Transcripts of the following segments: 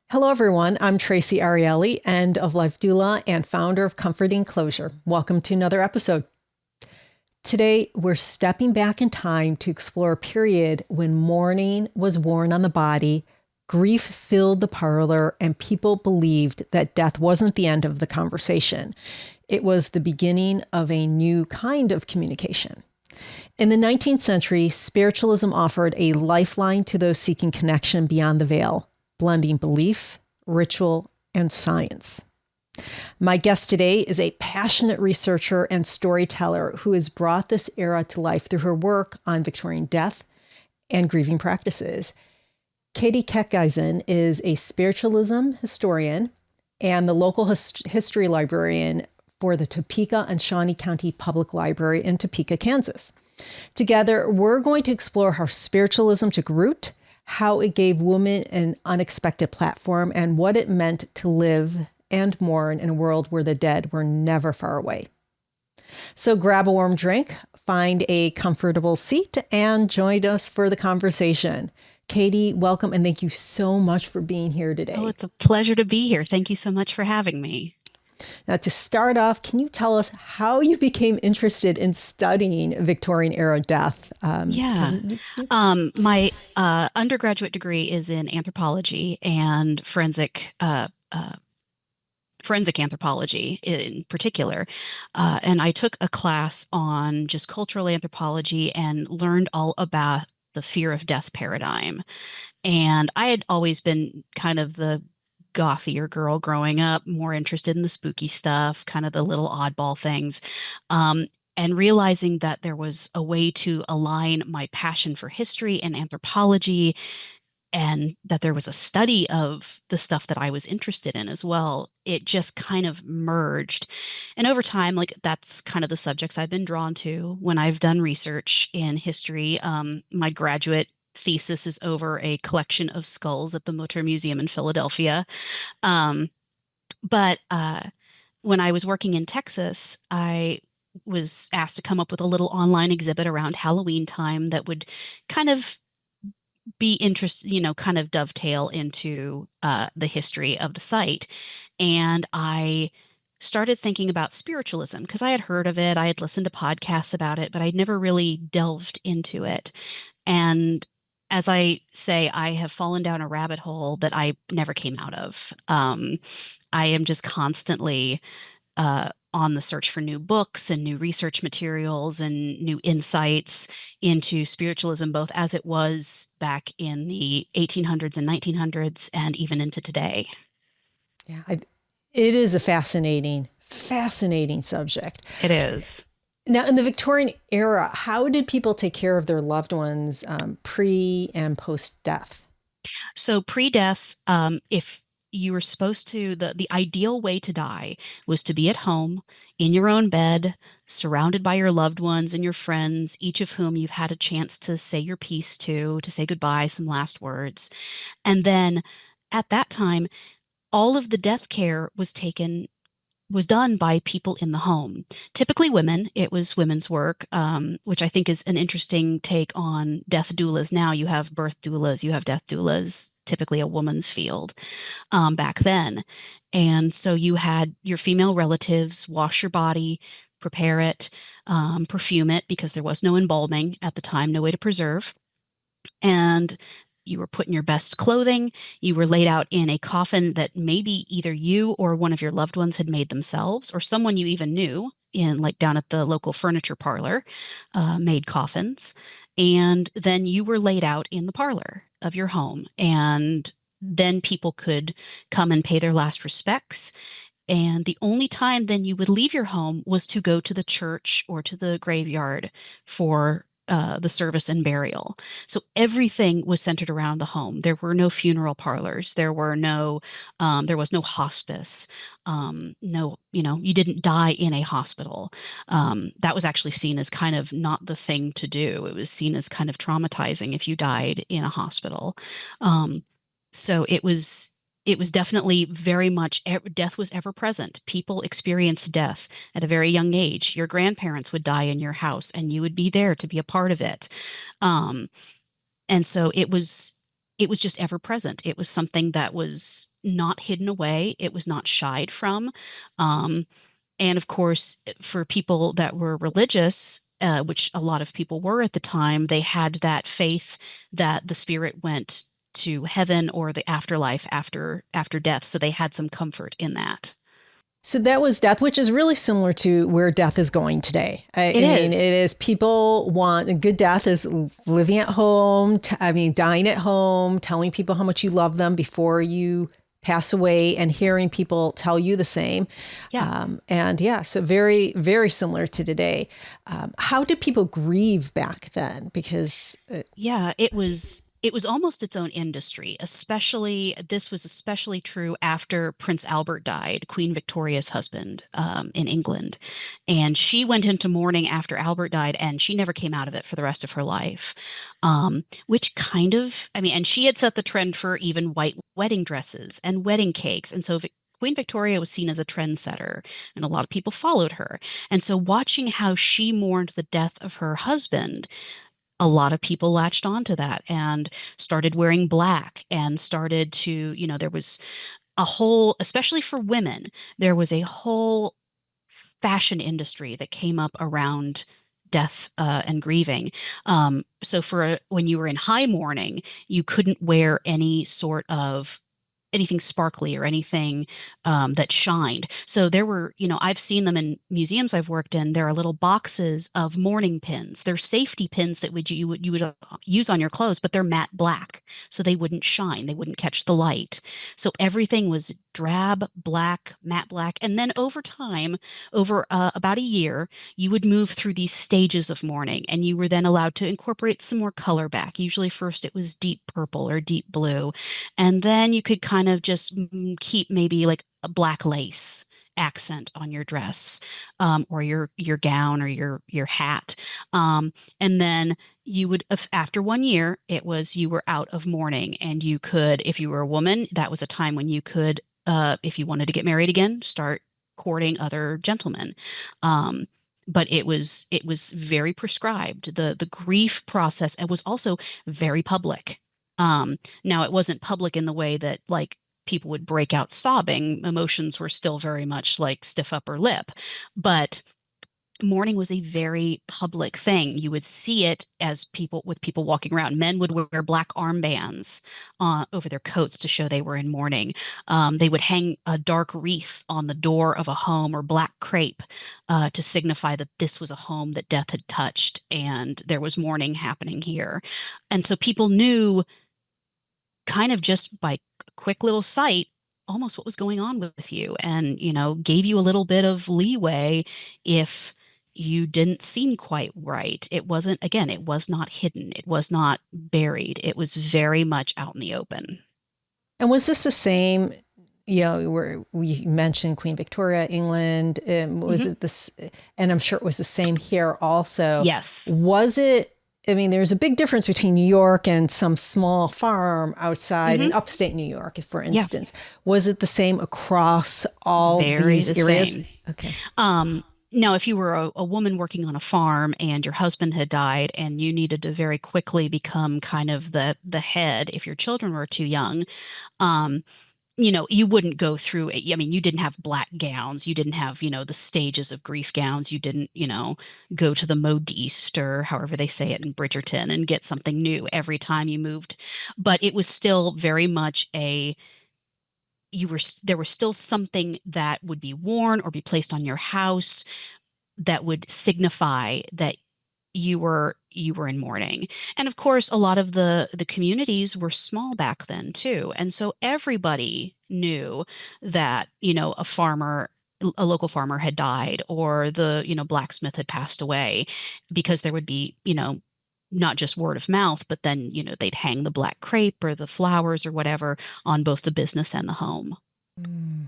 Hello, everyone. I'm Traci Arieli, end of life doula and founder of Comforting Closure. Welcome to another episode. Today, we're stepping back in time to explore a period when mourning was worn on the body, grief filled the parlor, and people believed that death wasn't the end of the conversation. It was the beginning of a new kind of communication. In the 19th century, spiritualism offered a lifeline to those seeking connection beyond the veil, blending belief, ritual, and science. My guest today is a passionate researcher and storyteller who has brought this era to life through her work on Victorian death and grieving practices. Katie Keckeisen is a spiritualism historian and the local history librarian for the Topeka and Shawnee County Public Library in Topeka, Kansas. Together, we're going to explore how spiritualism took root, how it gave women an unexpected platform, and what it meant to live and mourn in a world where the dead were never far away. So grab a warm drink, find a comfortable seat, and join us for the conversation. Katie, welcome, and thank you so much for being here today. Oh, it's a pleasure to be here. Thank you so much for having me. Now, to start off, can you tell us how you became interested in studying Victorian era death? My undergraduate degree is in anthropology and forensic anthropology in particular. And I took a class on just cultural anthropology and learned all about the fear of death paradigm. And I had always been kind of the gothier girl growing up, more interested in the spooky stuff, kind of the little oddball things. And realizing that there was a way to align my passion for history and anthropology, and that there was a study of the stuff that I was interested in as well, it just kind of merged. And over time, like that's kind of the subjects I've been drawn to when I've done research in history. My graduate thesis is over a collection of skulls at the Motor Museum in Philadelphia. But when I was working in Texas, I was asked to come up with a little online exhibit around Halloween time that would kind of be kind of dovetail into the history of the site. And I started thinking about spiritualism because I had heard of it. I had listened to podcasts about it, but I'd never really delved into it. And as I say, I have fallen down a rabbit hole that I never came out of. I am just constantly on the search for new books and new research materials and new insights into spiritualism, both as it was back in the 1800s and 1900s and even into today. Yeah, it is a fascinating subject. It is. Now, in the Victorian era, how did people take care of their loved ones pre and post death? So pre-death, if you were supposed to, the ideal way to die was to be at home in your own bed, surrounded by your loved ones and your friends, each of whom you've had a chance to say your piece to say goodbye, some last words. And then at that time, all of the death care was done by people in the home. Typically women. It was women's work, which I think is an interesting take on death doulas. Now you have birth doulas, you have death doulas, typically a woman's field back then. And so you had your female relatives wash your body, prepare it, perfume it, because there was no embalming at the time, no way to preserve. And you were put in your best clothing. You were laid out in a coffin that maybe either you or one of your loved ones had made themselves, or someone you even knew in, like, down at the local furniture parlor, made coffins. And then you were laid out in the parlor of your home. And then people could come and pay their last respects. And the only time then you would leave your home was to go to the church or to the graveyard for the service and burial. So everything was centered around the home. There were no funeral parlors. There was no hospice. No, you didn't die in a hospital. That was actually seen as kind of not the thing to do. It was seen as kind of traumatizing if you died in a hospital. So it was it was definitely very much death was ever present. People experienced death at a very young age. Your grandparents would die in your house and you would be there to be a part of it. Um, and so it was just ever present. It was something that was not hidden away. It was not shied from. Um, and of course, for people that were religious, which a lot of people were at the time, they had that faith that the spirit went to heaven or the afterlife after death. So they had some comfort in that. So that was death, which is really similar to where death is going today. It I mean, it is. is people want a good death is living at home. Dying at home, telling people how much you love them before you pass away, and hearing people tell you the same. Yeah. And yeah, so very, very similar to today. How did people grieve back then? Because Yeah, it was almost its own industry, especially this was especially true after Prince Albert died, Queen Victoria's husband, in England. And she went into mourning after Albert died, and she never came out of it for the rest of her life. Which kind of, I mean, and she had set the trend for even white wedding dresses and wedding cakes. And so Queen Victoria was seen as a trendsetter, and a lot of people followed her. And so watching how she mourned the death of her husband, a lot of people latched onto that and started wearing black and started to, there was a whole, especially for women, there was a whole fashion industry that came up around death and grieving. So when you were in high mourning, you couldn't wear any sort of anything sparkly or anything that shined. So there were, I've seen them in museums I've worked in. There are little boxes of mourning pins. They're safety pins that you would use on your clothes, but they're matte black, so they wouldn't shine. They wouldn't catch the light. So everything was drab black, matte black, and then over time, over about a year, you would move through these stages of mourning, and you were then allowed to incorporate some more color back. Usually, first it was deep purple or deep blue, and then you could kind of just keep maybe like a black lace accent on your dress, or your gown or your hat. And then you would, after 1 year, it was you were out of mourning, and you could, if you were a woman, that was a time when you could, if you wanted to get married again, start courting other gentlemen. But it was very prescribed. The grief process, and was also very public. Now, it wasn't public in the way that, like, people would break out sobbing. Emotions were still very much like stiff upper lip, but mourning was a very public thing. You would see it as people walking around. Men would wear black armbands over their coats to show they were in mourning. They would hang a dark wreath on the door of a home, or black crepe, to signify that this was a home that death had touched and there was mourning happening here. And so people knew, kind of just by a quick little sight, almost what was going on with you, and gave you a little bit of leeway if you didn't seem quite right. It wasn't, again, it was not hidden, it was not buried, it was very much out in the open. and was this the same? Where we mentioned Queen Victoria, England. Was Hmm. it this? And I'm sure it was the same here also. Yes. Was it? I mean, there's a big difference between New York and some small farm outside Hmm. in upstate New York, for Yeah, instance. Was it the same across all very these the areas? same. Okay. Now, if you were a woman working on a farm and your husband had died and you needed to very quickly become kind of the head, if your children were too young, um, you wouldn't go through it. I mean, you didn't have black gowns. You didn't have, the stages of grief gowns. You didn't, go to the modiste, or however they say it in Bridgerton, and get something new every time you moved. But it was still very much there was still something that would be worn or be placed on your house that would signify that you were in mourning. And of course, a lot of the communities were small back then too, and so everybody knew that, a local farmer had died, or the, blacksmith had passed away, because there would be, not just word of mouth, but then, they'd hang the black crepe or the flowers or whatever on both the business and the home. Mm.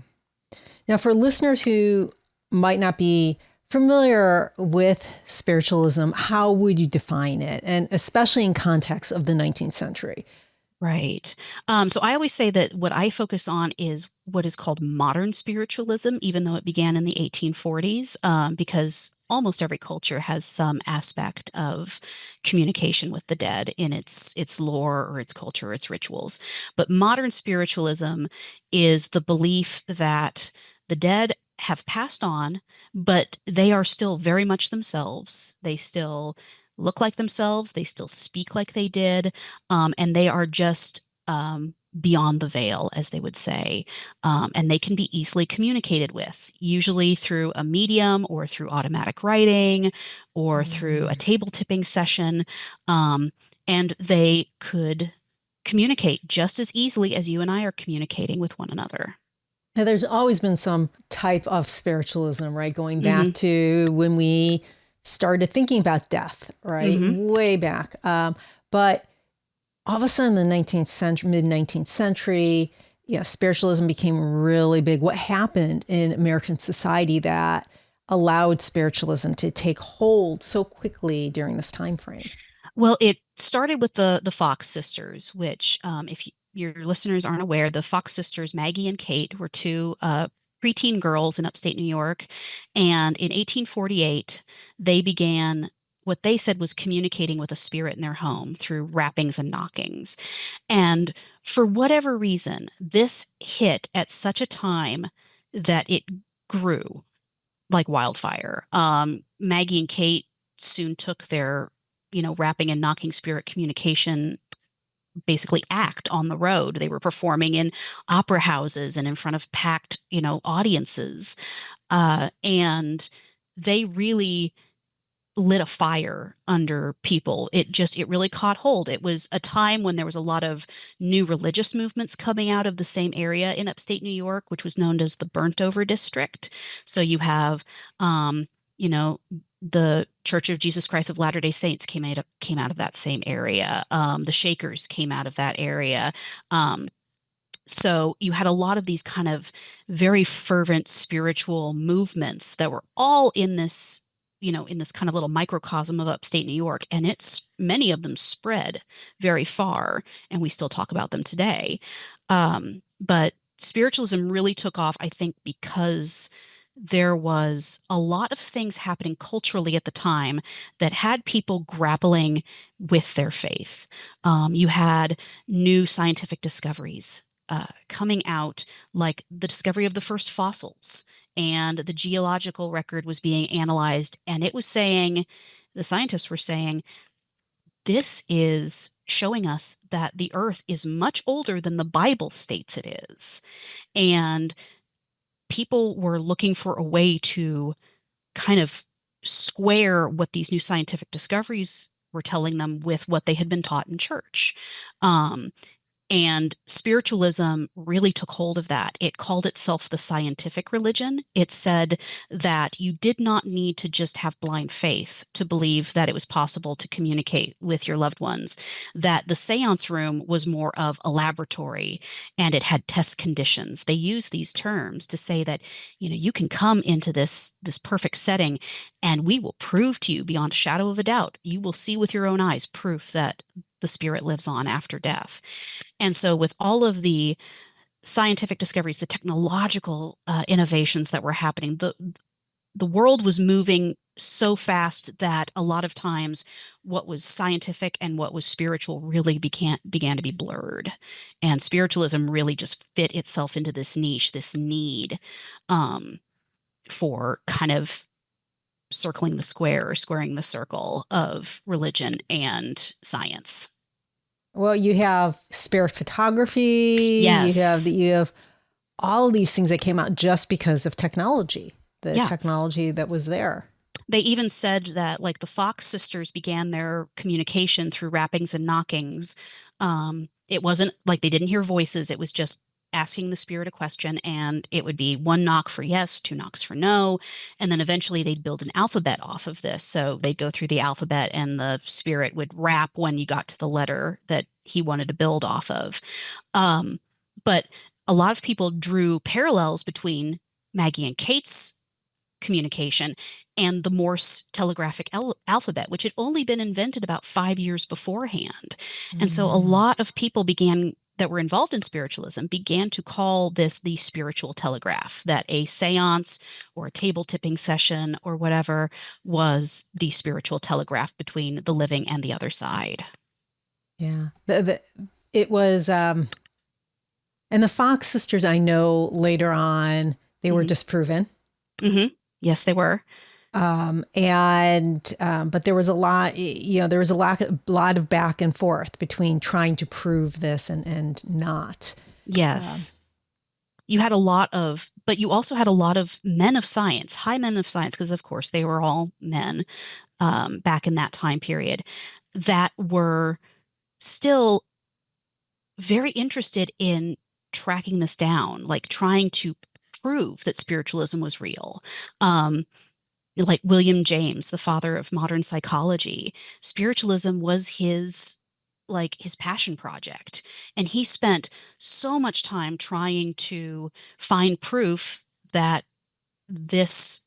Now, for listeners who might not be familiar with spiritualism, how would you define it? And especially in context of the 19th century? Right. So I always say that what I focus on is what is called modern spiritualism, even though it began in the 1840s, because almost every culture has some aspect of communication with the dead in its lore or its culture, or its rituals. But modern spiritualism is the belief that the dead have passed on, but they are still very much themselves. They still look like themselves. They still speak like they did, and they are just beyond the veil, as they would say. And they can be easily communicated with, usually through a medium or through automatic writing or through a Mm. table tipping session. Um, and they could communicate just as easily as you and I are communicating with one another. Now, there's always been some type of spiritualism, right? Going back Hmm. to when we started thinking about death, right? Hmm. Way back. But all of a sudden, the 19th century, mid 19th century, spiritualism became really big. What happened in American society that allowed spiritualism to take hold so quickly during this time frame? Well, it started with the Fox sisters, which, if your listeners aren't aware, the Fox sisters, Maggie and Kate, were two preteen girls in upstate New York. And in 1848, they began what they said was communicating with a spirit in their home through rappings and knockings. And for whatever reason, this hit at such a time that it grew like wildfire. Maggie and Kate soon took their, rapping and knocking spirit communication basically act on the road. They were performing in opera houses and in front of packed, audiences. And they really lit a fire under people. It really caught hold. It was a time when there was a lot of new religious movements coming out of the same area in upstate New York, which was known as the Burnt Over District. So you have, you know, the Church of Jesus Christ of Latter-day Saints came out of that same area. The Shakers came out of that area. Um, so you had a lot of these kind of very fervent spiritual movements that were all in this, in this kind of little microcosm of upstate New York. And it's many of them spread very far, and we still talk about them today. But spiritualism really took off, I think, because there was a lot of things happening culturally at the time that had people grappling with their faith. You had new scientific discoveries coming out, like the discovery of the first fossils, and the geological record was being analyzed, and it was saying, the scientists were saying, this is showing us that the earth is much older than the Bible states it is. And people were looking for a way to kind of square what these new scientific discoveries were telling them with what they had been taught in church. Um, And spiritualism really took hold of that. It called itself the scientific religion. It said that you did not need to just have blind faith to believe that it was possible to communicate with your loved ones, that the seance room was more of a laboratory and it had test conditions. They use these terms to say that, you can come into this perfect setting and we will prove to you beyond a shadow of a doubt. You will see with your own eyes proof that the spirit lives on after death. And so, with all of the scientific discoveries, the technological innovations that were happening, the world was moving so fast that a lot of times what was scientific and what was spiritual really began to be blurred. And spiritualism really just fit itself into this niche, this need um, for kind of circling the square or squaring the circle of religion and science. Well, you have spirit photography, Yes. you have all of these things that came out just because of technology, the Yeah. technology that was there. They even said that, like, the Fox sisters began their communication through rappings and knockings. It wasn't like they didn't hear voices. It was just asking the spirit a question, and it would be one knock for yes, two knocks for no. And then eventually they'd build an alphabet off of this. So they'd go through the alphabet, and the spirit would rap when you got to the letter that he wanted to build off of. Um, but a lot of people drew parallels between Maggie and Kate's communication, and the Morse telegraphic alphabet, which had only been invented about 5 years beforehand. And so a Mm. lot of people that were involved in spiritualism began to call this the spiritual telegraph, that a seance or a table tipping session or whatever was the spiritual telegraph between the living and the other side. Yeah. It was, and the Fox sisters, I know later on, they were Hmm. disproven. Hmm. Yes, they were. But there was a lot, there was lot of back and forth between trying to prove this and not. Um, Yes. You had a lot of, but you also had a lot of men of science, high men of science, because of course they were all men back in that time period, that were still very interested in tracking this down, like trying to prove that spiritualism was real. Like William James, the father of modern psychology, spiritualism was his passion project. And he spent so much time trying to find proof that this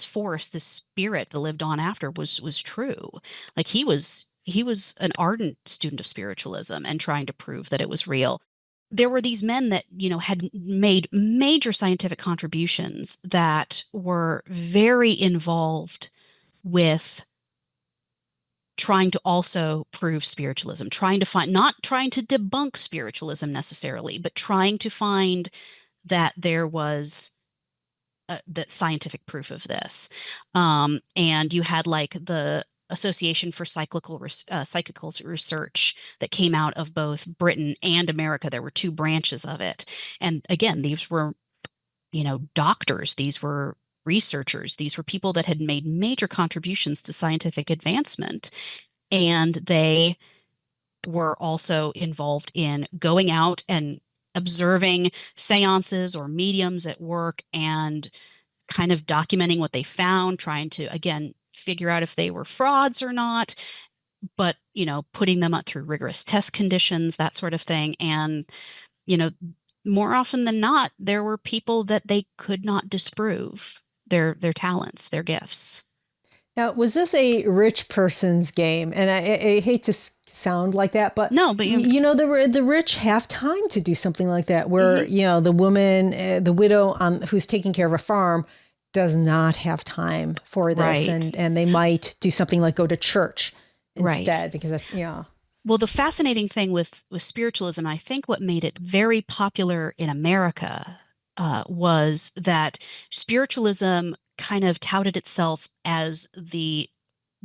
force, this spirit that lived on after was true. Like he was an ardent student of spiritualism and trying to prove that it was real. There were these men that had made major scientific contributions that were very involved with trying to also prove spiritualism, trying to find, not trying to debunk spiritualism necessarily, but trying to find that there was the scientific proof of this. And you had like the Association for Psychical Research that came out of both Britain and America. There were two branches of it. And again, these were, doctors, these were researchers, these were people that had made major contributions to scientific advancement. And they were also involved in going out and observing seances or mediums at work and kind of documenting what they found, trying to, again, figure out if they were frauds or not, but, putting them up through rigorous test conditions, that sort of thing. And, you know, more often than not, there were people that they could not disprove their talents, their gifts. Now, was this a rich person's game? And I hate to sound like that, but No, but the rich have time to do something like that, where mhm, the woman, the widow who's taking care of a farm, does not have time for this, right, and they might do something like go to church right. instead because yeah. Well, the fascinating thing with spiritualism, I think what made it very popular in America was that spiritualism kind of touted itself as the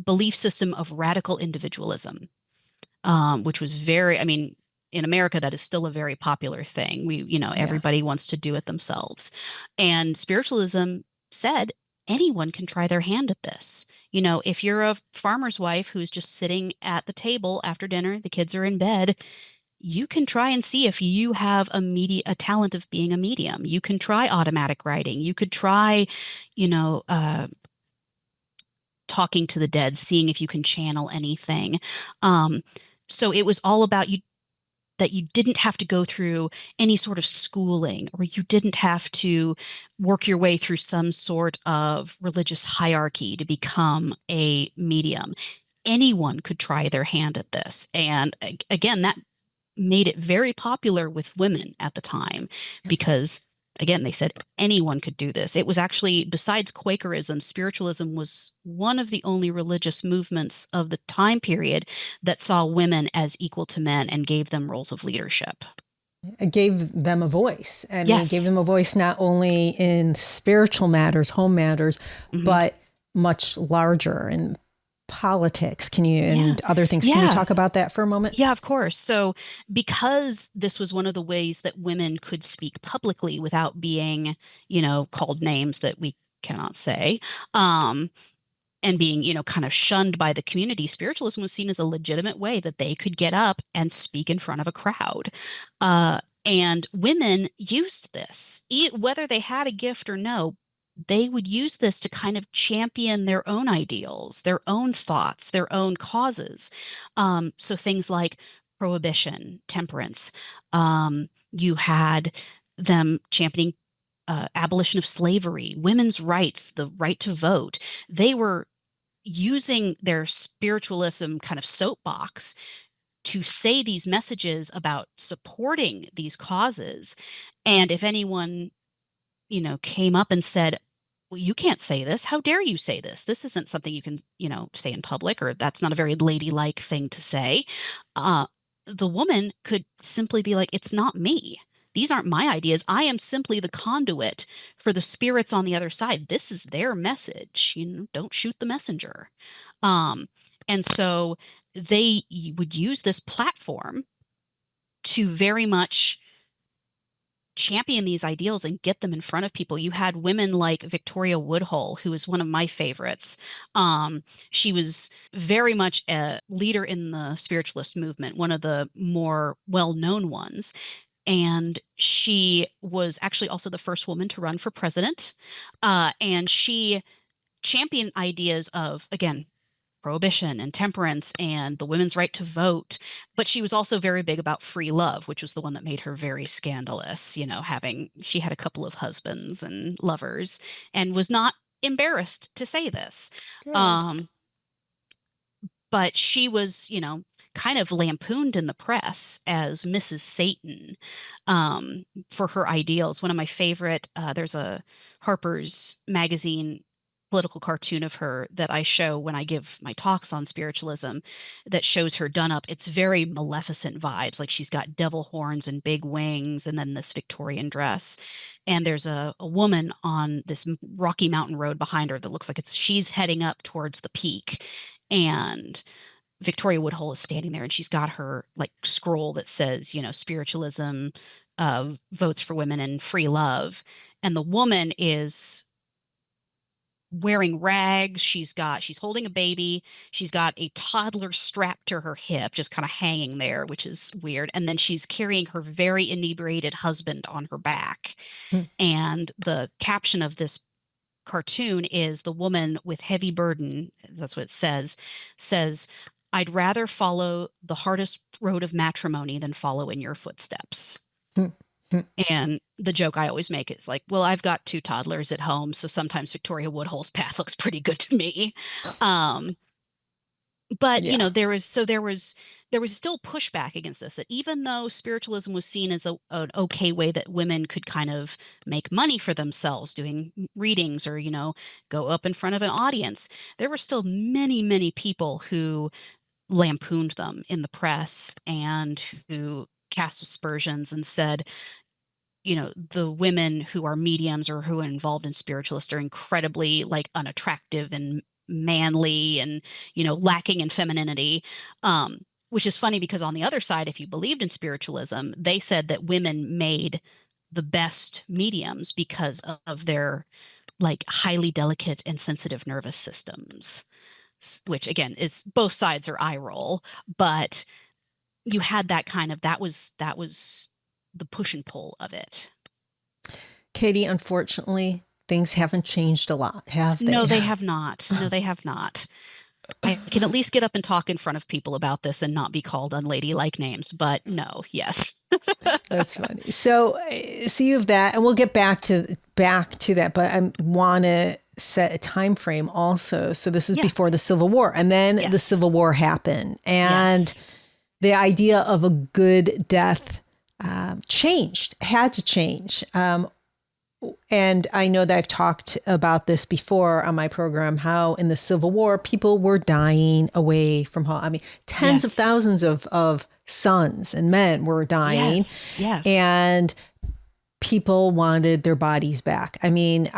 belief system of radical individualism, which was very, I mean, in America, that is still a very popular thing. Yeah. Everybody wants to do it themselves. And spiritualism said anyone can try their hand at this. If you're a farmer's wife who's just sitting at the table after dinner, the kids are in bed, you can try and see if you have a talent of being a medium. You can try automatic writing. You could try, you know, uh, talking to the dead, seeing if you can channel anything. Um, so it was all about you that you didn't have to go through any sort of schooling, or you didn't have to work your way through some sort of religious hierarchy to become a medium. Anyone could try their hand at this. And again, that made it very popular with women at the time because, again, they said anyone could do this. It was actually, besides Quakerism, spiritualism was one of the only religious movements of the time period that saw women as equal to men and gave them roles of leadership. It gave them a voice. I mean, it gave Yes. them a voice not only in spiritual matters, home matters, Hmm. but much larger in politics. Yeah. And other things. Can you Yeah. talk about that for a moment? Yeah, of course. So, because this was one of the ways that women could speak publicly without being, called names that we cannot say, um, and being, kind of shunned by the community, spiritualism was seen as a legitimate way that they could get up and speak in front of a crowd. And women used this, whether they had a gift or no, they would use this to kind of champion their own ideals, their own thoughts, their own causes. So things like prohibition, temperance, you had them championing abolition of slavery, women's rights, the right to vote. They were using their spiritualism kind of soapbox to say these messages about supporting these causes. And if anyone, came up and said, well, you can't say this. How dare you say this? This isn't something you can, say in public, or that's not a very ladylike thing to say. Uh, the woman could simply be like, it's not me. These aren't my ideas. I am simply the conduit for the spirits on the other side. This is their message. Don't shoot the messenger. Um, and so they would use this platform to very much champion these ideals and get them in front of people. You had women like Victoria Woodhull, who is one of my favorites. She was very much a leader in the spiritualist movement, one of the more well-known ones. And she was actually also the first woman to run for president. And she championed ideas of, again, prohibition and temperance and the women's right to vote. But she was also very big about free love, which was the one that made her very scandalous, she had a couple of husbands and lovers and was not embarrassed to say this. Good. But she was, kind of lampooned in the press as Mrs. Satan, for her ideals. One of my favorite, there's a Harper's Magazine political cartoon of her that I show when I give my talks on spiritualism that shows her done up. It's very Maleficent vibes. Like she's got devil horns and big wings and then this Victorian dress. And there's a woman on this rocky mountain road behind her that looks like she's heading up towards the peak. And Victoria Woodhull is standing there and she's got her like scroll that says, spiritualism, votes for women and free love. And the woman is wearing rags. She's holding a baby. She's got a toddler strapped to her hip, just kind of hanging there, which is weird. And then she's carrying her very inebriated husband on her back. Hmm. And the caption of this cartoon is the woman with heavy burden. That's what it says, I'd rather follow the hardest road of matrimony than follow in your footsteps. Hmm. Hmm. And the joke I always make is like, well, I've got two toddlers at home, so sometimes Victoria Woodhull's path looks pretty good to me. But Yeah. there was still pushback against this, that even though spiritualism was seen as an okay way that women could kind of make money for themselves doing readings or, go up in front of an audience, there were still many, many people who lampooned them in the press and who cast aspersions and said, the women who are mediums or who are involved in spiritualists are incredibly like unattractive and manly and, lacking in femininity. Which is funny because on the other side, if you believed in spiritualism, they said that women made the best mediums because of their like highly delicate and sensitive nervous systems, which again is both sides are eye roll, but you had that was the push and pull of it. Katie, unfortunately, things haven't changed a lot, have they? No, they have not. No, they have not. I can at least get up and talk in front of people about this and not be called unladylike names, but no, yes. That's funny. So you have that, and we'll get back to that, but I want to set a time frame also. So this is before the Civil War, and then the Civil War happened, and the idea of a good death had to change. And I know that I've talked about this before on my program, how in the Civil War, people were dying away from home. I mean, tens of thousands of sons and men were dying. Yes. And people wanted their bodies back. I mean,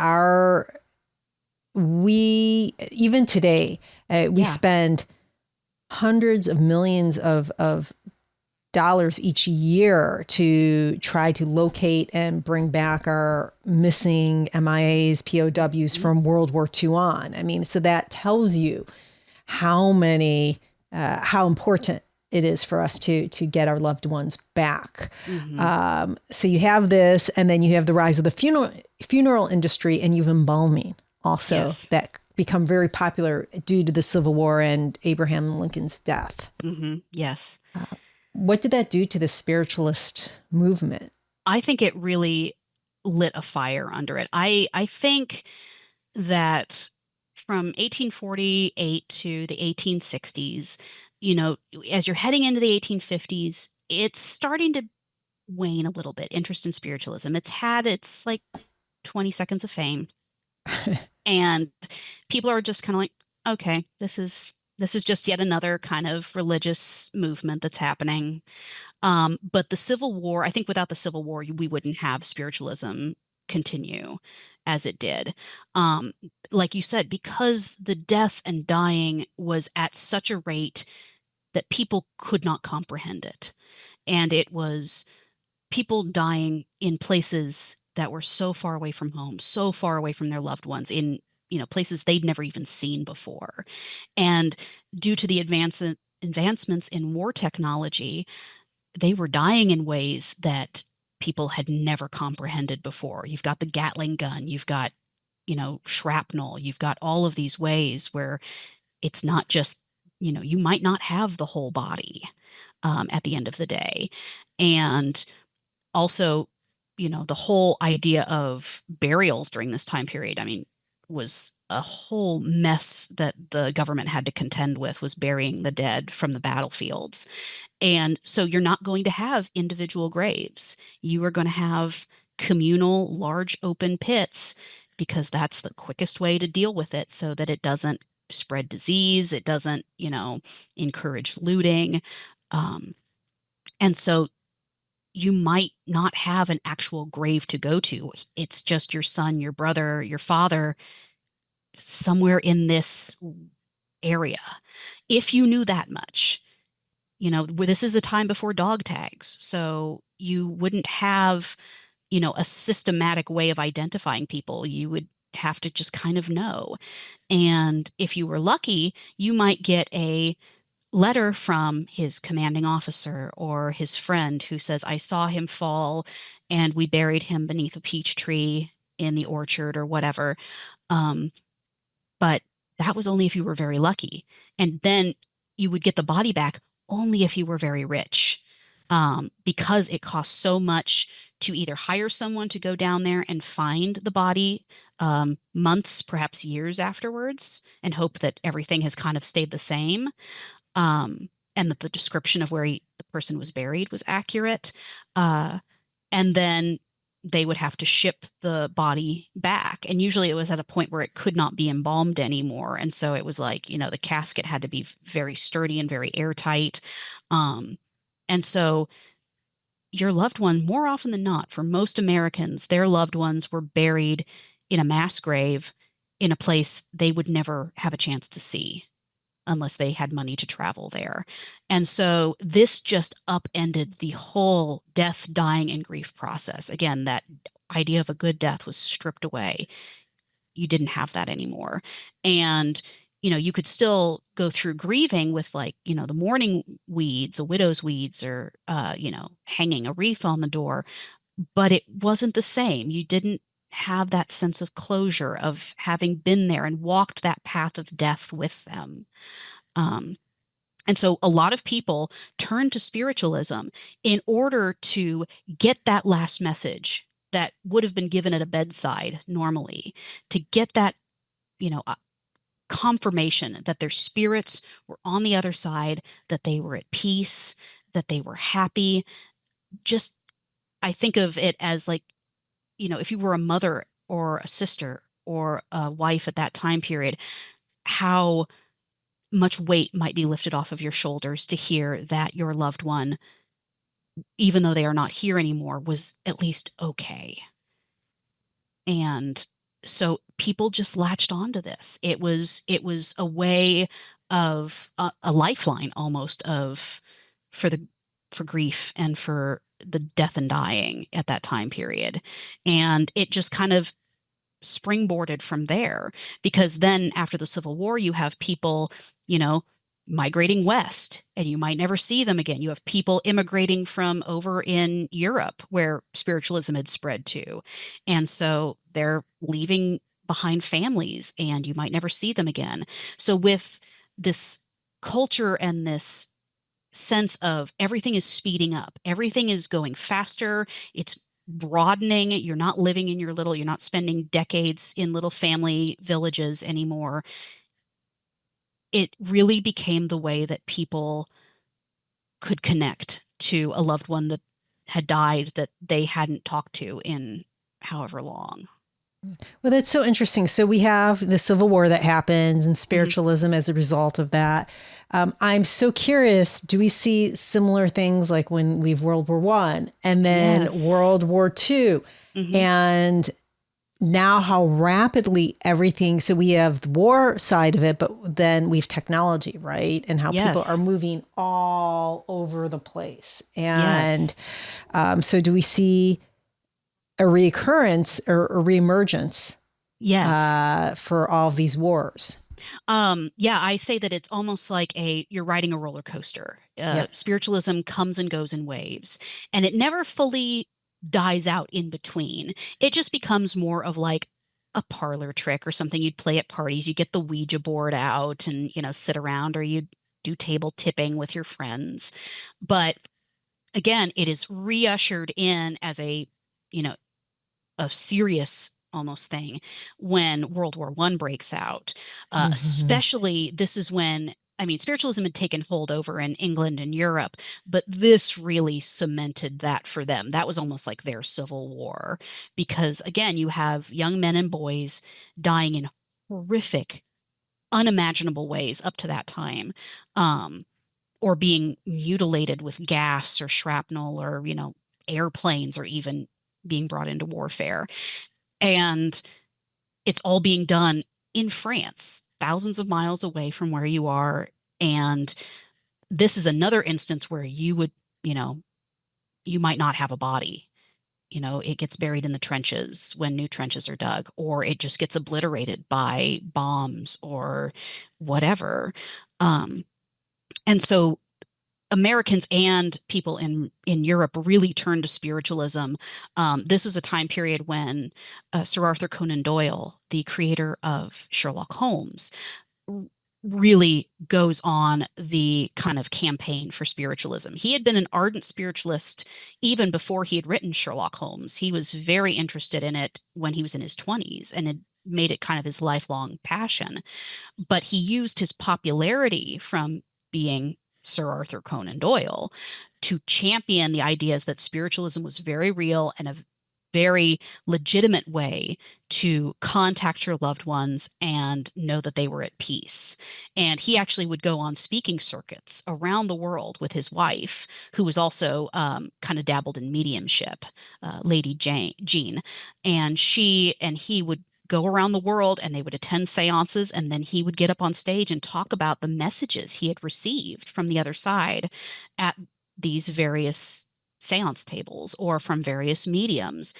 even today, we spend hundreds of millions of dollars each year to try to locate and bring back our missing MIAs, POWs from World War II on. I mean, so that tells you how important it is for us to get our loved ones back. Mm-hmm. So you have this, and then you have the rise of the funeral industry, and you have embalming also that become very popular due to the Civil War and Abraham Lincoln's death. Mm-hmm. Yes. What did that do to the spiritualist movement? I think it really lit a fire under it. I think that from 1848 to the 1860s, as you're heading into the 1850s, it's starting to wane a little bit, interest in spiritualism. It's had its like 20 seconds of fame, and people are just kind of like, okay, this is just yet another kind of religious movement that's happening. But the Civil War, I think without the Civil War, we wouldn't have spiritualism continue as it did. Um, like you said, because the death and dying was at such a rate that people could not comprehend it. And it was people dying in places that were so far away from home, so far away from their loved ones, in places they'd never even seen before. And due to the advancements in war technology, they were dying in ways that people had never comprehended before. You've got the Gatling gun, you've got, shrapnel, you've got all of these ways where it's not just, you might not have the whole body at the end of the day. And also, the whole idea of burials during this time period, I mean, was a whole mess that the government had to contend with, was burying the dead from the battlefields. And so you're not going to have individual graves. You are going to have communal, large open pits because that's the quickest way to deal with it so that it doesn't spread disease, it doesn't, encourage looting. Um, and so you might not have an actual grave to go to. It's just your son, your brother, your father, somewhere in this area. If you knew that much, this is a time before dog tags. So you wouldn't have, a systematic way of identifying people. You would have to just kind of know. And if you were lucky, you might get a letter from his commanding officer or his friend who says, I saw him fall and we buried him beneath a peach tree in the orchard or whatever. Um, but that was only if you were very lucky. And then you would get the body back only if you were very rich, because it costs so much to either hire someone to go down there and find the body months, perhaps years afterwards, and hope that everything has kind of stayed the same, and that the description of where the person was buried was accurate. And then they would have to ship the body back. And usually it was at a point where it could not be embalmed anymore. And so it was like, the casket had to be very sturdy and very airtight. Um, and so your loved one, more often than not, for most Americans, their loved ones were buried in a mass grave in a place they would never have a chance to see unless they had money to travel there. And so this just upended the whole death, dying, and grief process. Again, that idea of a good death was stripped away. You didn't have that anymore. And you could still go through grieving with, like, the mourning weeds, a widow's weeds, or hanging a wreath on the door, but it wasn't the same. You didn't have that sense of closure of having been there and walked that path of death with them. Um, and so a lot of people turn to spiritualism in order to get that last message that would have been given at a bedside normally, to get that, confirmation that their spirits were on the other side, that they were at peace, that they were happy. Just, I think of it as like, if you were a mother or a sister or a wife at that time period, how much weight might be lifted off of your shoulders to hear that your loved one, even though they are not here anymore, was at least okay. And so people just latched onto this. It was a way of a lifeline almost of for the for grief and for the death and dying at that time period. And it just kind of springboarded from there, because then after the Civil War, you have people, you know, migrating west and you might never see them again. You have people immigrating from over in Europe where spiritualism had spread to. And so they're leaving behind families and you might never see them again. So with this culture and this sense of everything is speeding up, everything is going faster, it's broadening. You're not spending decades in little family villages anymore. It really became the way that people could connect to a loved one that had died that they hadn't talked to in however long. Well, that's so interesting. So we have the Civil War that happens and Hmm. spiritualism as a result of that. I'm so curious, do we see similar things like when we've World War One and then Yes. World War Two? Hmm. And now how rapidly everything, so we have the war side of it, but then we have technology, right? And how people are Yes. moving all over the place. And Yes. so do we see a recurrence or a reemergence Yes. for all of these wars? Yeah, I say that it's almost like you're riding a roller coaster. Yep. Spiritualism comes and goes in waves, and it never fully dies out in between. It just becomes more of like a parlor trick or something you'd play at parties. You get the Ouija board out and, sit around, or you do table tipping with your friends. But again, it is reushered in as you know, a serious almost thing when World War One breaks out. Mm-hmm. Especially, this is when, I mean, spiritualism had taken hold over in England and Europe, but this really cemented that for them. That was almost like their civil war, because again, you have young men and boys dying in horrific, unimaginable ways up to that time. Or being mutilated with gas or shrapnel, or, airplanes, or even being brought into warfare. And it's all being done in France, thousands of miles away from where you are. And this is another instance where you know, you might not have a body. It gets buried in the trenches when new trenches are dug, or it just gets obliterated by bombs or whatever. Um, and so Americans and people in Europe really turned to spiritualism. This was a time period when Sir Arthur Conan Doyle, the creator of Sherlock Holmes, r- really goes on the kind of campaign for spiritualism. He had been an ardent spiritualist even before he had written Sherlock Holmes. He was very interested in it when he was in his 20s and had made it kind of his lifelong passion, but he used his popularity from being Sir Arthur Conan Doyle to champion the ideas that spiritualism was very real and a very legitimate way to contact your loved ones and know that they were at peace. And he actually would go on speaking circuits around the world with his wife, who was also kind of dabbled in mediumship, Lady Jean. And she and he would go around the world, and they would attend seances, and then he would get up on stage and talk about the messages he had received from the other side at these various seance tables or from various mediums.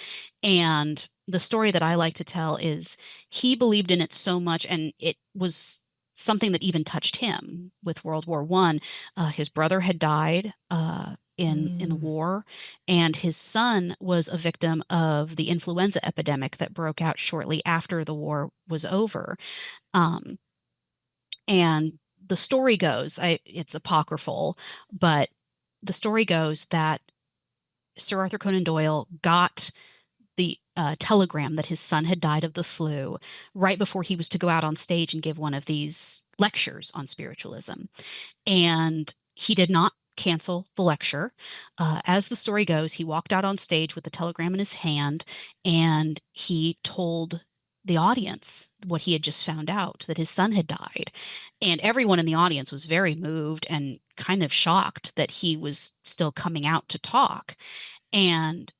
And the story that I like to tell is he believed in it so much, and it was something that even touched him with World War One. His brother had died in the Mm. war, and his son was a victim of the influenza epidemic that broke out shortly after the war was over. Um, and the story goes, it's apocryphal, but the story goes that Sir Arthur Conan Doyle got the telegram that his son had died of the flu right before he was to go out on stage and give one of these lectures on spiritualism. And he did not cancel the lecture. As the story goes, he walked out on stage with the telegram in his hand, and he told the audience what he had just found out, that his son had died. And everyone in the audience was very moved and kind of shocked that he was still coming out to talk. And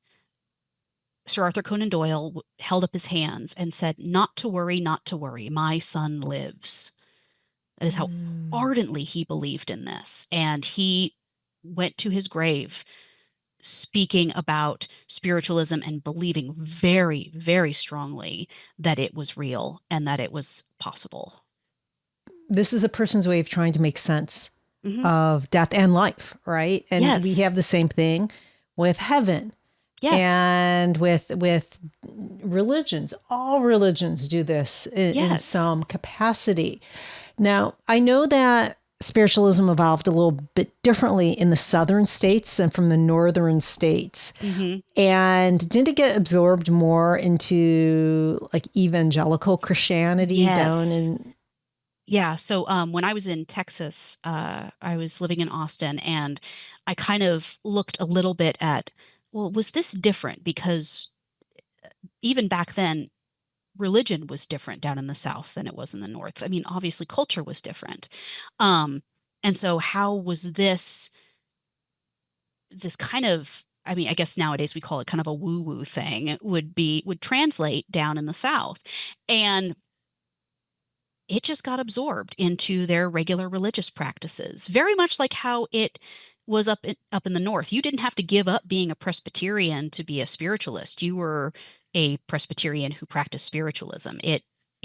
Sir Arthur Conan Doyle held up his hands and said, "Not to worry, not to worry. My son lives." That is how Mm. ardently he believed in this. And he went to his grave speaking about spiritualism and believing very, very strongly that it was real and that it was possible. This is a person's way of trying to make sense Hmm. of death and life, right? And we Yes. have the same thing with heaven Yes. and with religions. All religions do this in Yes. some capacity. Now, I know that spiritualism evolved a little bit differently in the southern states than from the northern states. Mm-hmm. And didn't it get absorbed more into like evangelical Christianity down Yes. in? Yeah. So when I was in Texas, I was living in Austin, and I kind of looked a little bit at, well, was this different? Because even back then, religion was different down in the South than it was in the North. I mean, obviously, culture was different. Um, and so, how was this kind of, I mean, I guess nowadays we call it kind of a woo-woo thing, would translate down in the South. And it just got absorbed into their regular religious practices, very much like how it was up in the North. You didn't have to give up being a Presbyterian to be a spiritualist. You were a Presbyterian who practiced spiritualism. It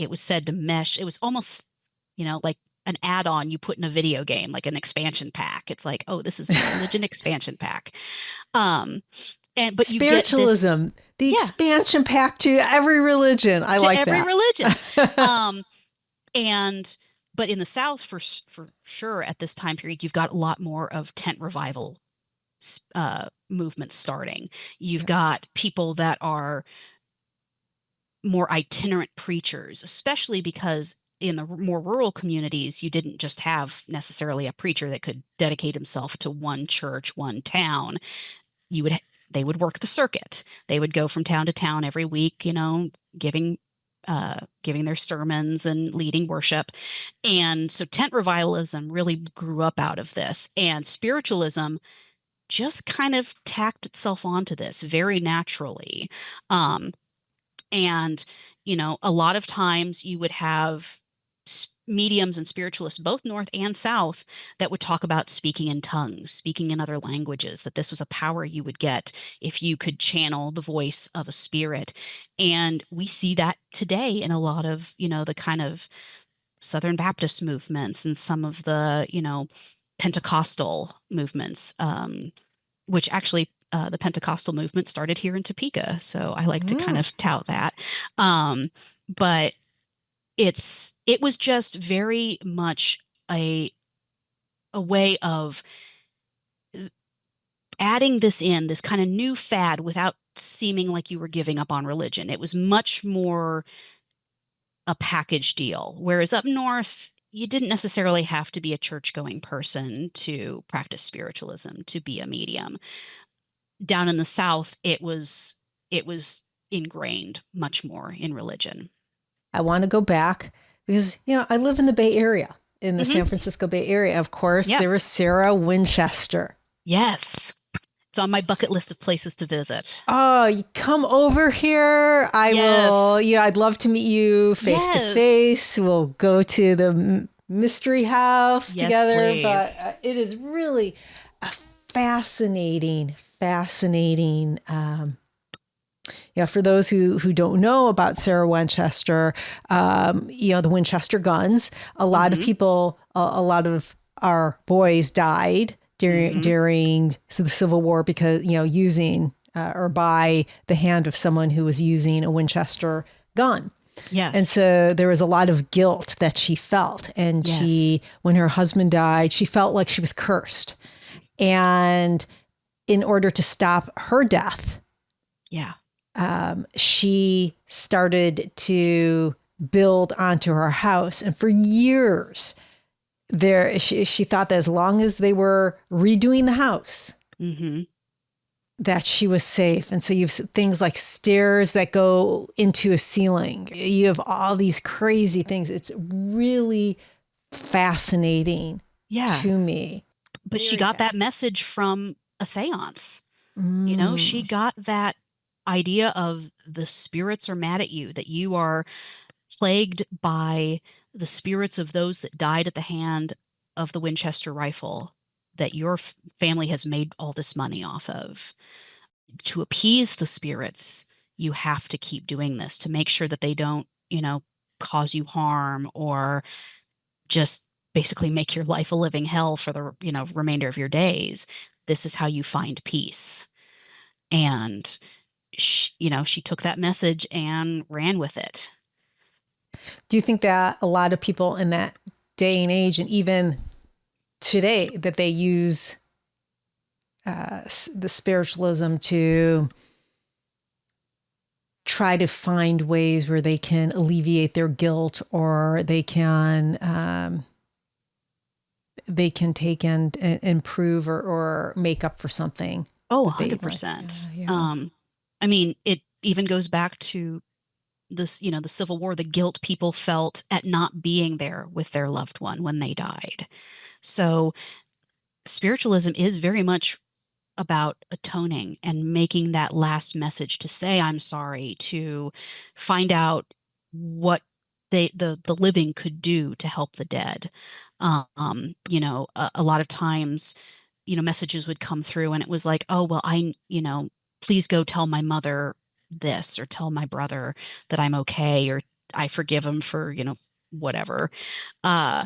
was said to mesh. It was almost, like an add-on you put in a video game, like an expansion pack. It's like, oh, this is my religion expansion pack. Um, but you get this, Spiritualism, the yeah, expansion pack to every religion. I to like every that. religion. Um, And but in the South, for sure, at this time period, you've got a lot more of tent revival movements starting. You've Yeah. got people that are more itinerant preachers, especially because in the more rural communities, you didn't just have necessarily a preacher that could dedicate himself to one church, one town. You would They would work the circuit. They would go from town to town every week, giving giving their sermons and leading worship. And so tent revivalism really grew up out of this. And spiritualism just kind of tacked itself onto this very naturally. Um, and, a lot of times you would have mediums and spiritualists, both North and South, that would talk about speaking in tongues, speaking in other languages, that this was a power you would get if you could channel the voice of a spirit. And we see that today in a lot of, the kind of Southern Baptist movements and some of the, Pentecostal movements, which actually the Pentecostal movement started here in Topeka. So I like to kind Mm. of tout that. Um, but it was just very much a way of adding this kind of new fad without seeming like you were giving up on religion. It was much more a package deal. Whereas up north, you didn't necessarily have to be a church going person to practice spiritualism, to be a medium. Down in the South, it was ingrained much more in religion. I want to go back because, I live in the Bay Area, in the San Hmm. Francisco Bay Area. Of course, Yep. there was Sarah Winchester. Yes. It's on my bucket list of places to visit. Oh, you come over here. I Yes. will, I'd love to meet you face to Yes. face. We'll go to the mystery house Yes, together. But please. it is really a fascinating. For those who don't know about Sarah Winchester, the Winchester guns, a lot of Hmm. people, a lot of our boys died Hmm. during the Civil War because, using or by the hand of someone who was using a Winchester gun. And Yes. so there was a lot of guilt that she felt. And Yes. when her husband died, she felt like she was cursed. And in order to stop her death, Yeah. she started to build onto her house. And for years, she thought that as long as they were redoing the house, Hmm. that she was safe. And so you have things like stairs that go into a ceiling. You have all these crazy things. It's really fascinating Yeah. to me. But she Very got that fascinating. message from a seance. She Mm. got that idea of the spirits are mad at you, that you are plagued by the spirits of those that died at the hand of the Winchester rifle that your family has made all this money off of. To appease the spirits, you have to keep doing this to make sure that they don't, cause you harm or just basically make your life a living hell for the, remainder of your days. This is how you find peace. And she took that message and ran with it. Do you think that a lot of people in that day and age, and even today that they use the spiritualism to try to find ways where they can alleviate their guilt, or they can take and improve or make up for something Oh, that they like. 100%. Yeah. I mean, it even goes back to this, the Civil War, the guilt people felt at not being there with their loved one when they died. So spiritualism is very much about atoning and making that last message to say I'm sorry, to find out what the living could do to help the dead. A lot of times, messages would come through and it was like, oh, well, please go tell my mother this, or tell my brother that I'm okay, or I forgive him for, whatever. Uh,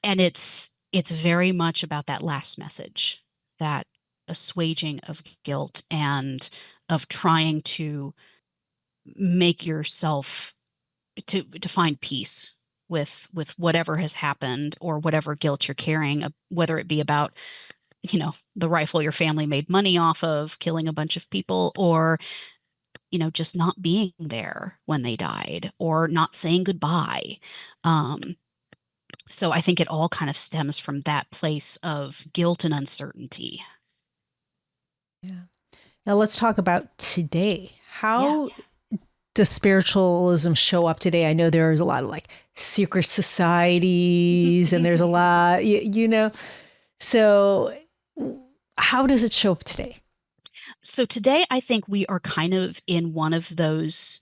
and it's very much about that last message, that assuaging of guilt and of trying to make yourself to find peace with whatever has happened, or whatever guilt you're carrying, whether it be about the rifle your family made money off of killing a bunch of people, or just not being there when they died, or not saying goodbye. So I think it all kind of stems from that place of guilt and uncertainty. Yeah. Now let's talk about today. Yeah. How does spiritualism show up today? I know there's a lot of like secret societies and there's a lot, So how does it show up today? So today, I think we are kind of in one of those.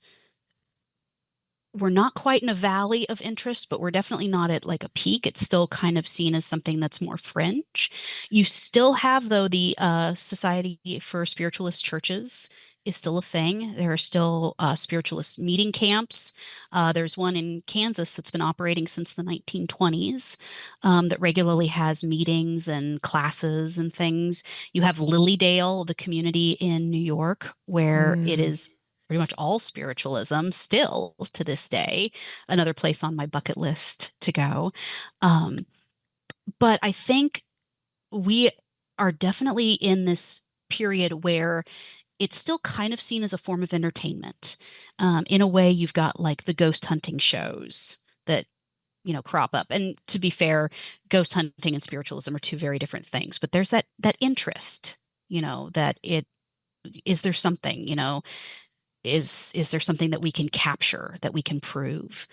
We're not quite in a valley of interest, but we're definitely not at like a peak. It's still kind of seen as something that's more fringe. You still have, though, the Society for Spiritualist Churches is still a thing. There are still spiritualist meeting camps. There's one in Kansas that's been operating since the 1920s, that regularly has meetings and classes and things. You have Lilydale, the community in New York, where it Mm. is pretty much all spiritualism still to this day. Another place on my bucket list to go. Um, but I think we are definitely in this period where it's still kind of seen as a form of entertainment. In a way, you've got like the ghost hunting shows that crop up. And to be fair, ghost hunting and spiritualism are two very different things. But there's that interest, that it is there something, is there something that we can capture, that we can prove.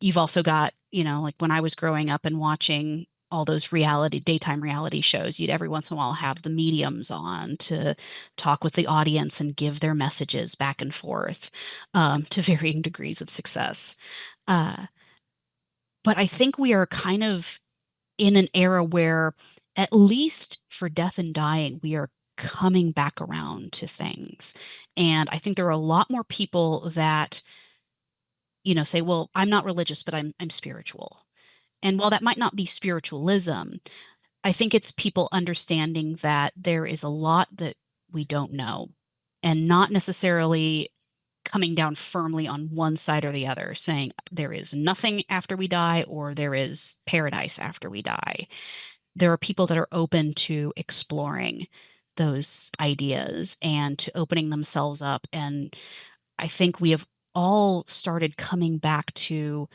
You've also got, like when I was growing up and watching all those daytime reality shows, you'd every once in a while have the mediums on to talk with the audience and give their messages back and forth, to varying degrees of success. uh, but I think we are kind of in an era where, at least for death and dying, we are coming back around to things. And I think there are a lot more people that, say, well, I'm not religious, but I'm spiritual. And while that might not be spiritualism, I think it's people understanding that there is a lot that we don't know, and not necessarily coming down firmly on one side or the other, saying there is nothing after we die or there is paradise after we die. There are people that are open to exploring those ideas and to opening themselves up. And I think we have all started coming back to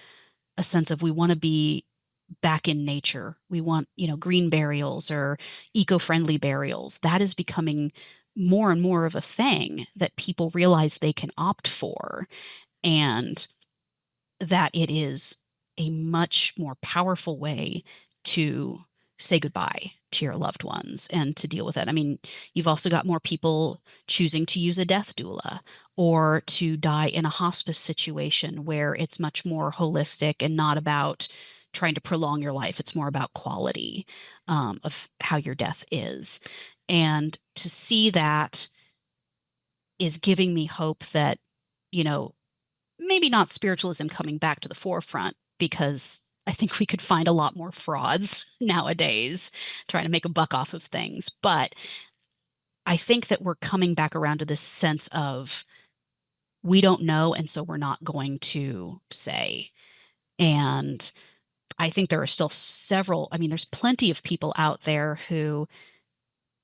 a sense of, we want to be back in nature. We want, green burials or eco-friendly burials. That is becoming more and more of a thing that people realize they can opt for, and that it is a much more powerful way to say goodbye to your loved ones and to deal with it. I mean, you've also got more people choosing to use a death doula, or to die in a hospice situation where it's much more holistic and not about trying to prolong your life. It's more about quality, of how your death is. And to see that is giving me hope that, you know, maybe not spiritualism coming back to the forefront, because I think we could find a lot more frauds nowadays trying to make a buck off of things. But I think that we're coming back around to this sense of, we don't know, and so we're not going to say. And I think there are still several, I mean, there's plenty of people out there who,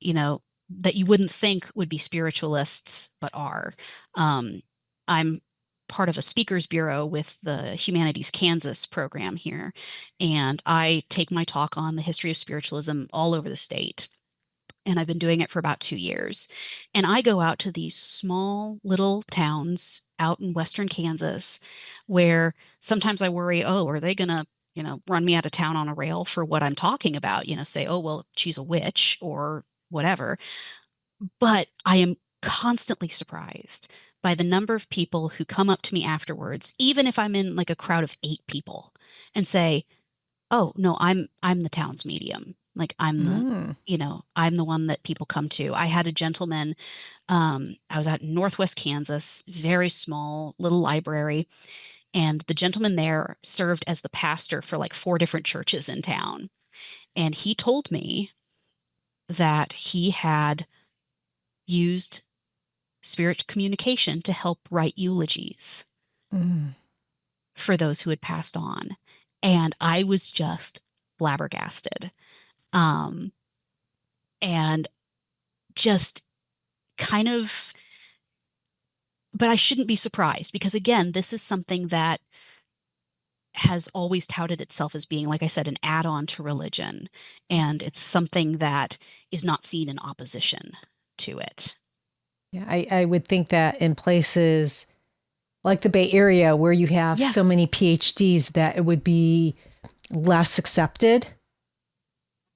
you know, that you wouldn't think would be spiritualists, but are. Um, I'm part of a speakers bureau with the Humanities Kansas program here, and I take my talk on the history of spiritualism all over the state. And I've been doing it for about 2 years. And I go out to these small little towns out in Western Kansas where sometimes I worry, oh, are they going to, run me out of town on a rail for what I'm talking about? Say, oh, well, she's a witch or whatever. But I am constantly surprised by the number of people who come up to me afterwards, even if I'm in like a crowd of 8 people, and say, oh, no, I'm the town's medium. Like Mm. I'm the one that people come to. I had a gentleman, I was out in Northwest Kansas, very small little library, and the gentleman there served as the pastor for like 4 different churches in town. And he told me that he had used spirit communication to help write eulogies Mm. for those who had passed on. And I was just flabbergasted. Um, and just kind of, but I shouldn't be surprised because, again, this is something that has always touted itself as being, like I said, an add on to religion. And it's something that is not seen in opposition to it. Yeah, I would think that in places like the Bay Area where you have Yeah, so many PhDs that it would be less accepted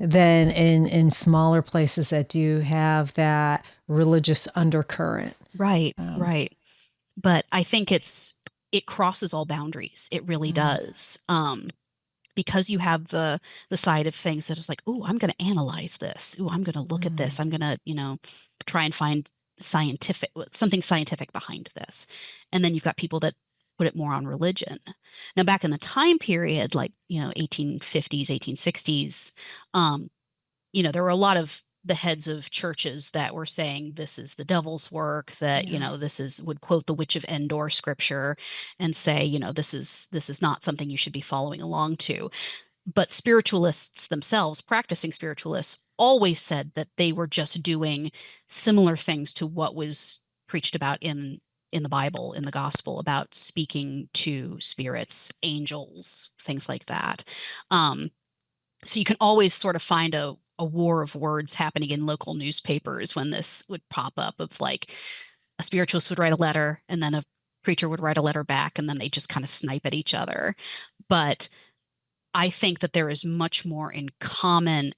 than in smaller places that do have that religious undercurrent. right, Um, right. But I think it crosses all boundaries. It really mm, does. Because you have the side of things that is like, oh, I'm going to analyze this. Oh, I'm going to look at mm, this. I'm going to, try and find something scientific behind this. And then you've got people that put it more on religion. Now, back in the time period, like, 1850s, 1860s, um, there were a lot of the heads of churches that were saying this is the devil's work, that, yeah. this is would quote the Witch of Endor scripture and say, this is not something you should be following along to. But spiritualists themselves, practicing spiritualists, always said that they were just doing similar things to what was preached about in the Bible, in the gospel, about speaking to spirits, angels, things like that. Um, so you can always sort of find a war of words happening in local newspapers when this would pop up, of like a spiritualist would write a letter and then a preacher would write a letter back, and then they just kind of snipe at each other. But I think that there is much more in common,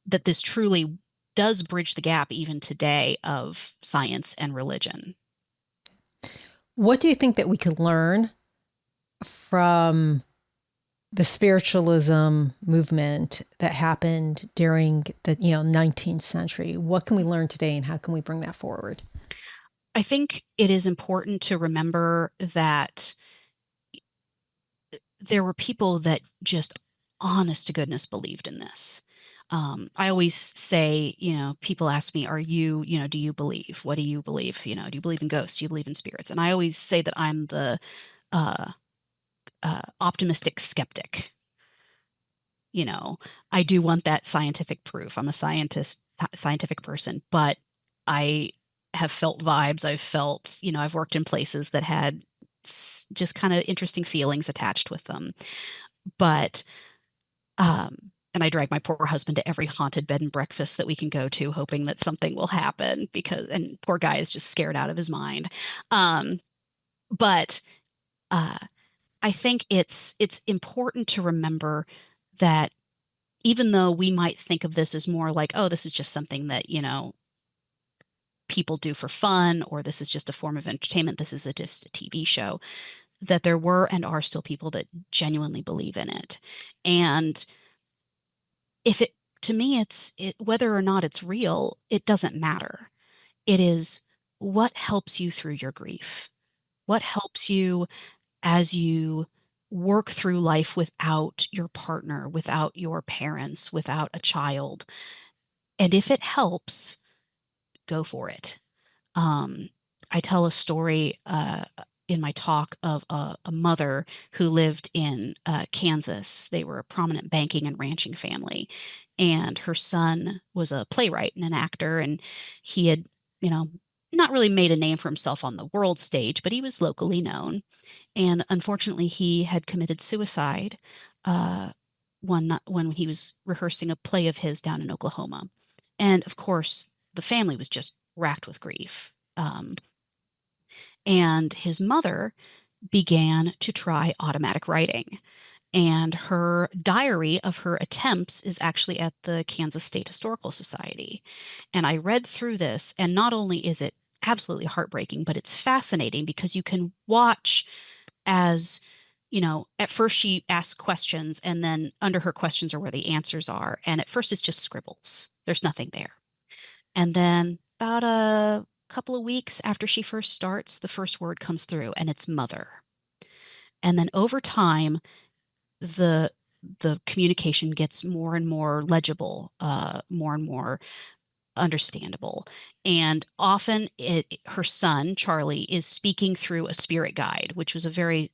that this truly does bridge the gap even today of science and religion. What do you think that we could learn from the spiritualism movement that happened during the 19th century? What can we learn today, and how can we bring that forward? I think it is important to remember that there were people that just honest to goodness believed in this. I always say, people ask me, are you, do you believe? What do you believe? Do you believe in ghosts? Do you believe in spirits? And I always say that I'm the uh, optimistic skeptic. You know, I do want that scientific proof. I'm a scientific person, but I have felt vibes. I've felt, I've worked in places that had just kind of interesting feelings attached with them. But, and I drag my poor husband to every haunted bed and breakfast that we can go to, hoping that something will happen, and poor guy is just scared out of his mind. Um, but, uh, I think it's important to remember that even though we might think of this as more like, oh, this is just something that, people do for fun, or this is just a form of entertainment, this is just a TV show, that there were and are still people that genuinely believe in it. And if it, to me, whether or not it's real, it doesn't matter. It is what helps you through your grief, what helps you as you work through life without your partner, without your parents, without a child. And if it helps, go for it. Um, I tell a story in my talk of a mother who lived in Kansas. They were a prominent banking and ranching family, and her son was a playwright and an actor, and he had, you know, not really made a name for himself on the world stage, but he was locally known. And unfortunately, he had committed suicide uh, when he was rehearsing a play of his down in Oklahoma. And of course, the family was just racked with grief. And his mother began to try automatic writing. And her diary of her attempts is actually at the Kansas State Historical Society. And I read through this, and not only is it absolutely heartbreaking, but it's fascinating because you can watch as, at first she asks questions, and then under her questions are where the answers are. And at first it's just scribbles, there's nothing there. And then about a couple of weeks after she first starts, the first word comes through, and it's mother. And then over time, the the communication gets more and more legible, more and more understandable. And often her son, Charlie, is speaking through a spirit guide, which was a very,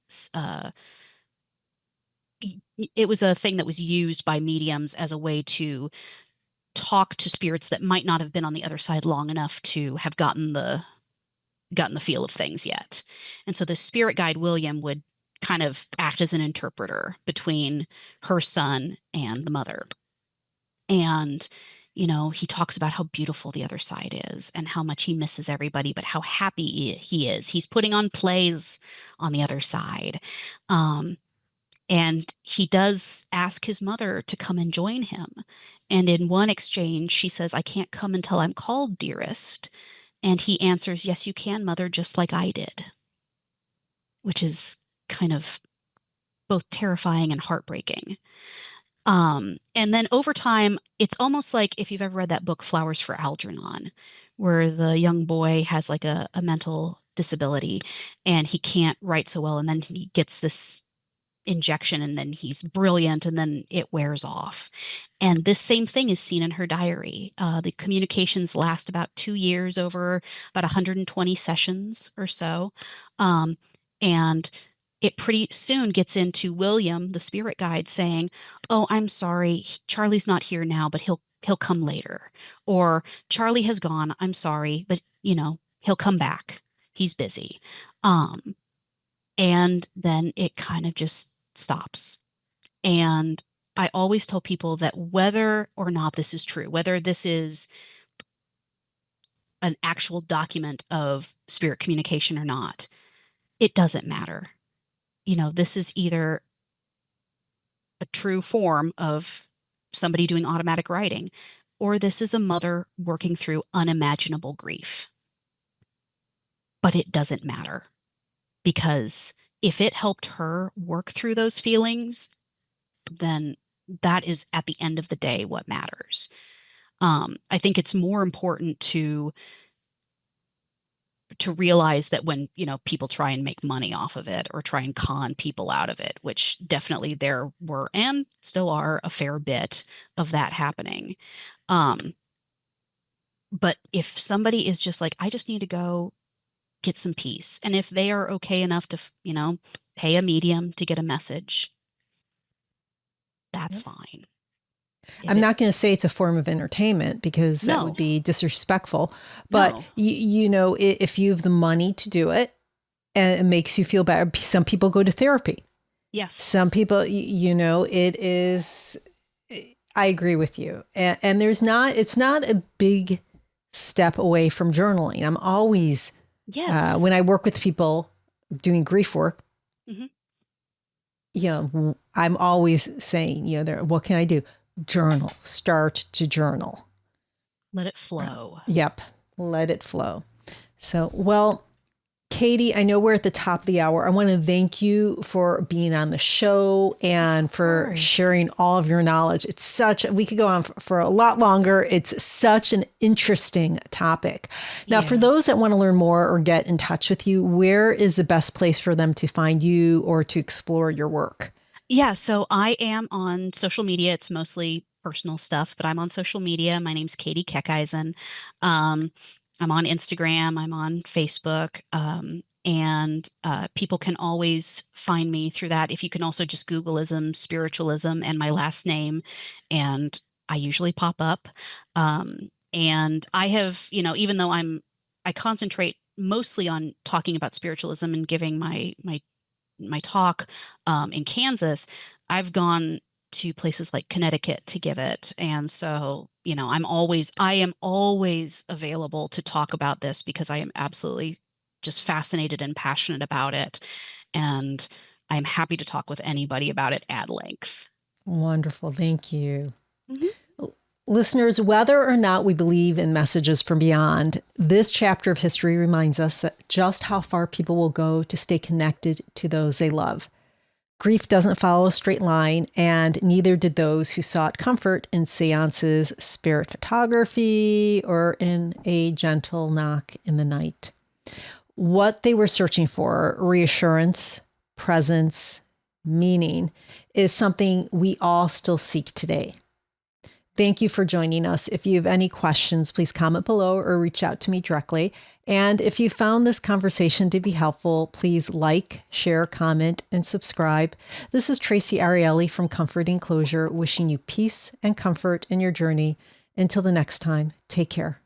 it was a thing that was used by mediums as a way to talk to spirits that might not have been on the other side long enough to have gotten the feel of things yet. And so the spirit guide, William, would kind of act as an interpreter between her son and the mother. And, he talks about how beautiful the other side is and how much he misses everybody, but how happy he is. He's putting on plays on the other side. And he does ask his mother to come and join him. And in one exchange, she says, "I can't come until I'm called, dearest." And he answers, "Yes, you can, mother, just like I did," which is kind of both terrifying and heartbreaking. And then over time, it's almost like if you've ever read that book, Flowers for Algernon, where the young boy has like a mental disability and he can't write so well. And then he gets this injection and then he's brilliant and then it wears off. And this same thing is seen in her diary. The communications last about 2 years over about 120 sessions or so. And it pretty soon gets into William, the spirit guide, saying, "Oh, I'm sorry, Charlie's not here now, but he'll come later." Or, "Charlie has gone, I'm sorry, but he'll come back. He's busy." And then it kind of just stops. And I always tell people that whether or not this is true, whether this is an actual document of spirit communication or not, it doesn't matter. This is either a true form of somebody doing automatic writing, or this is a mother working through unimaginable grief. But it doesn't matter because if it helped her work through those feelings, then that is at the end of the day what matters. I think it's more important to realize that when people try and make money off of it or try and con people out of it, which definitely there were and still are a fair bit of that happening. But if somebody is just like, "I just need to go get some peace," and if they are okay enough to pay a medium to get a message, that's Yep. fine. I'm not going to say it's a form of entertainment because that would be disrespectful. But, No. If you have the money to do it and it makes you feel better, some people go to therapy. Yes. Some people, it is, I agree with you. And it's not a big step away from journaling. I'm always, Yes. when I work with people doing grief work, Mm-hmm. I'm always saying, what can I do? Journal, start to journal. Let it flow. Yep. Let it flow. So, well, Katie, I know we're at the top of the hour. I want to thank you for being on the show and for sharing all of your knowledge. We could go on for a lot longer. It's such an interesting topic. Now, for those that want to learn more or get in touch with you, where is the best place for them to find you or to explore your work? Yeah, so I am on social media. It's mostly personal stuff, but I'm on social media. My name's Katie Keckeisen. Um, I'm on Instagram, I'm on Facebook, and people can always find me through that. If you can also just Googleism, spiritualism, and my last name, and I usually pop up. And I have, even though I concentrate mostly on talking about spiritualism and giving my talk in Kansas, I've gone to places like Connecticut to give it. And so, I am always available to talk about this because I am absolutely just fascinated and passionate about it. And I'm happy to talk with anybody about it at length. Wonderful. Thank you. Mhm. Listeners, whether or not we believe in messages from beyond, this chapter of history reminds us that just how far people will go to stay connected to those they love. Grief doesn't follow a straight line, and neither did those who sought comfort in seances, spirit photography, or in a gentle knock in the night. What they were searching for, reassurance, presence, meaning, is something we all still seek today. Thank you for joining us. If you have any questions, please comment below or reach out to me directly. And if you found this conversation to be helpful, please like, share, comment, and subscribe. This is Traci Arieli from Comforting Closure, wishing you peace and comfort in your journey. Until the next time, take care.